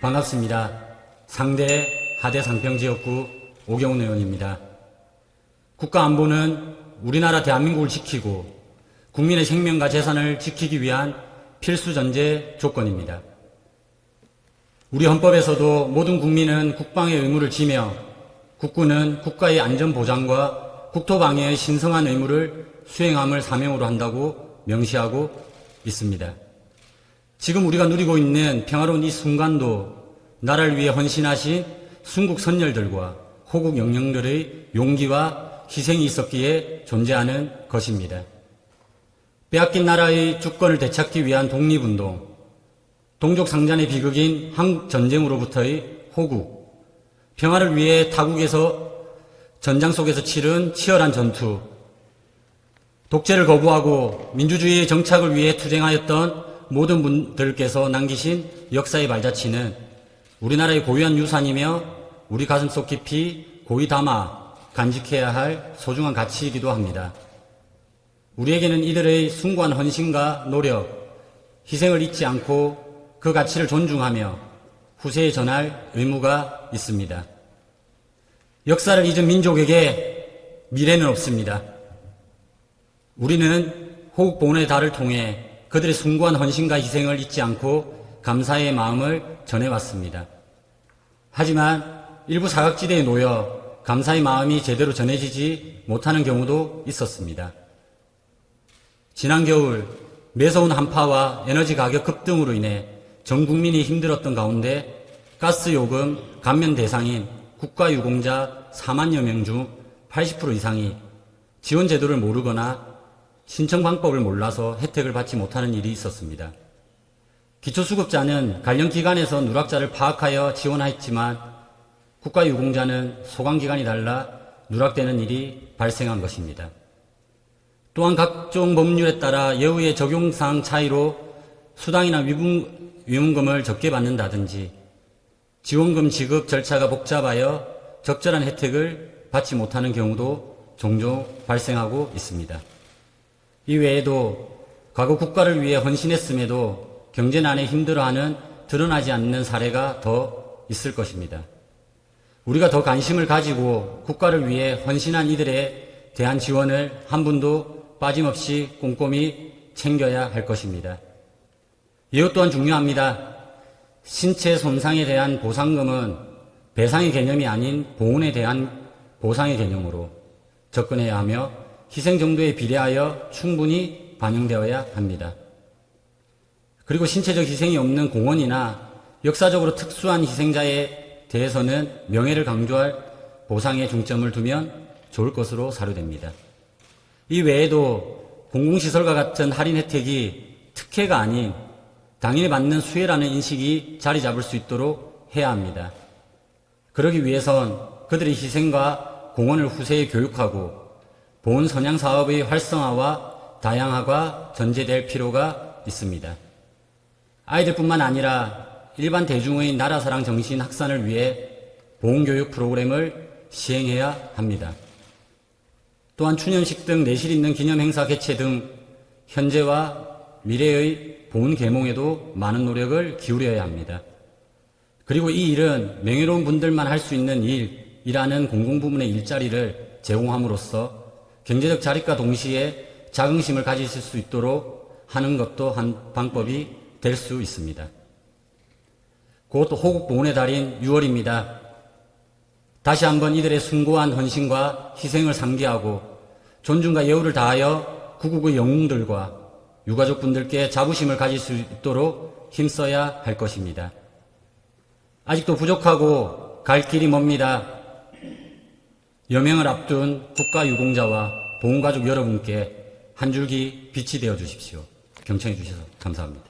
반갑습니다. 상대 하대 상평지역구 오경훈 의원입니다. 국가안보는 우리나라 대한민국을 지키고 국민의 생명과 재산을 지키기 위한 필수 전제 조건입니다. 우리 헌법에서도 모든 국민은 국방의 의무를 지며 국군은 국가의 안전보장과 국토방해의 신성한 의무를 수행함을 사명으로 한다고 명시하고 있습니다. 지금 우리가 누리고 있는 평화로운 이 순간도 나라를 위해 헌신하신 순국 선열들과 호국 영령들의 용기와 희생이 있었기에 존재하는 것입니다. 빼앗긴 나라의 주권을 되찾기 위한 독립운동, 동족상잔의 비극인 한국전쟁으로부터의 호국, 평화를 위해 타국에서 전장 속에서 치른 치열한 전투, 독재를 거부하고 민주주의의 정착을 위해 투쟁하였던 모든 분들께서 남기신 역사의 발자취는 우리나라의 고유한 유산이며 우리 가슴속 깊이 고이 담아 간직해야 할 소중한 가치이기도 합니다. 우리에게는 이들의 숭고한 헌신과 노력, 희생을 잊지 않고 그 가치를 존중하며 후세에 전할 의무가 있습니다. 역사를 잊은 민족에게 미래는 없습니다. 우리는 호국보훈의 달을 통해 그들의 숭고한 헌신과 희생을 잊지 않고 감사의 마음을 전해왔습니다. 하지만 일부 사각지대에 놓여 감사의 마음이 제대로 전해지지 못하는 경우도 있었습니다. 지난 겨울 매서운 한파와 에너지 가격 급등으로 인해 전 국민이 힘들었던 가운데 가스 요금 감면 대상인 국가유공자 4만여 명 중 80% 이상이 지원 제도를 모르거나 신청 방법을 몰라서 혜택을 받지 못하는 일이 있었습니다. 기초수급자는 관련 기관에서 누락자를 파악하여 지원하였지만 국가유공자는 소관기관이 달라 누락되는 일이 발생한 것입니다. 또한 각종 법률에 따라 예우의 적용사항 차이로 수당이나 위문금을 적게 받는다든지 지원금 지급 절차가 복잡하여 적절한 혜택을 받지 못하는 경우도 종종 발생하고 있습니다. 이외에도 과거 국가를 위해 헌신했음에도 경제난에 힘들어하는 드러나지 않는 사례가 더 있을 것입니다. 우리가 더 관심을 가지고 국가를 위해 헌신한 이들에 대한 지원을 한 분도 빠짐없이 꼼꼼히 챙겨야 할 것입니다. 이것 또한 중요합니다. 신체 손상에 대한 보상금은 배상의 개념이 아닌 보훈에 대한 보상의 개념으로 접근해야 하며 희생 정도에 비례하여 충분히 반영되어야 합니다. 그리고 신체적 희생이 없는 공헌이나 역사적으로 특수한 희생자에 대해서는 명예를 강조할 보상에 중점을 두면 좋을 것으로 사료됩니다. 이 외에도 공공시설과 같은 할인 혜택이 특혜가 아닌 당연히 받는 수혜라는 인식이 자리 잡을 수 있도록 해야 합니다. 그러기 위해선 그들의 희생과 공헌을 후세에 교육하고 보훈 선양 사업의 활성화와 다양화가 전제될 필요가 있습니다. 아이들뿐만 아니라 일반 대중의 나라사랑 정신 확산을 위해 보훈교육 프로그램을 시행해야 합니다. 또한 추념식 등 내실 있는 기념행사 개최 등 현재와 미래의 보훈 계몽에도 많은 노력을 기울여야 합니다. 그리고 이 일은 명예로운 분들만 할 수 있는 일이라는 공공부문의 일자리를 제공함으로써 경제적 자립과 동시에 자긍심을 가지실 수 있도록 하는 것도 한 방법이 될 수 있습니다. 곧 호국보훈의 달인 6월입니다. 다시 한번 이들의 숭고한 헌신과 희생을 상기하고 존중과 예우를 다하여 구국의 영웅들과 유가족분들께 자부심을 가질 수 있도록 힘써야 할 것입니다. 아직도 부족하고 갈 길이 멉니다. 여명을 앞둔 국가유공자와 보훈가족 여러분께 한 줄기 빛이 되어 주십시오. 경청해 주셔서 감사합니다.